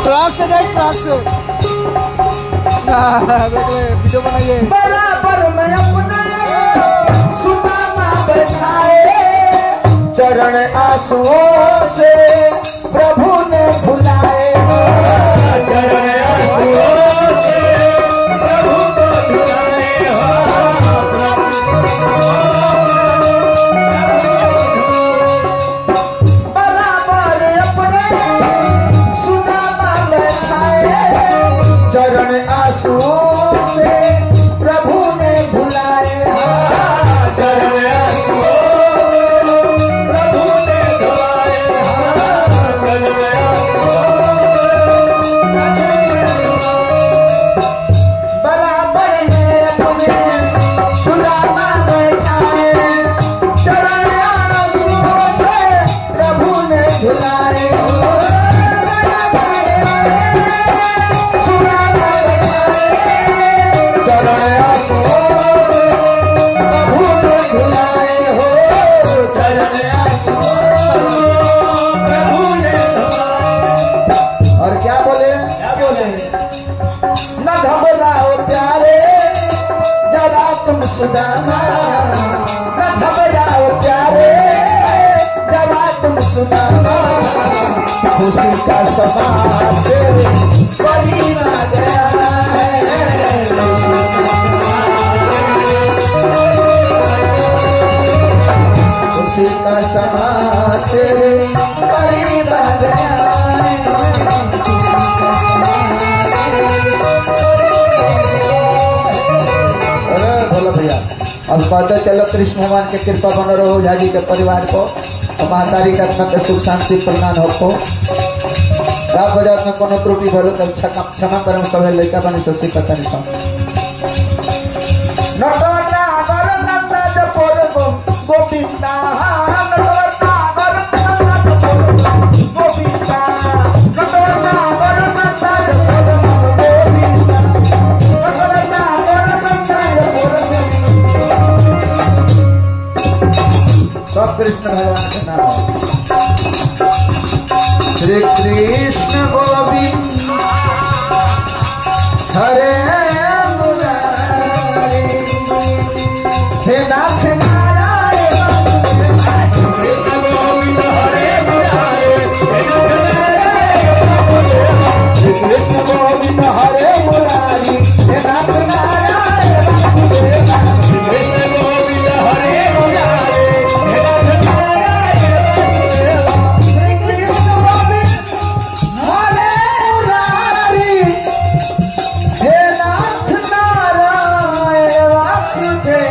Truck से जाए, truck से वीडियो बनाइए। बराबर में अपने सुदामा बैठाए, चरण आंसुओं से प्रभु ने भुलाए। चरण आंसुओं से प्रभु को भुलाए। बराबर अपने सुदामा बैठाए, चरण आंसुओं से प्रभु ने भुलाए। चरण आंसुओं प्रभु ने धुलाए। बराबर में अपने सुदामा बैठाए, चरण आंसुओं से प्रभु ने धुलाए। और क्या बोले? न घबराओ प्यारे जरा तुम सुदामा, न घबराओ प्यारे जरा तुम सुदामा। खुशी का समाज करीब आ गया है। खुशी का समाज करीब आ गया है। बोलो भैया, अब पता चलो कृष्ण भगवान के कृपा बन रहो झाजी के परिवार को, और महातारी का आत्मा के सुख शांति प्रदान हो। रात बाजार में कोनो त्रुटि भलो तो क्षमा करें। सब लड़का बने सोची पता नहीं सब गोविंदा सब कृष्ण भगवान के नाम। श्री कृष्ण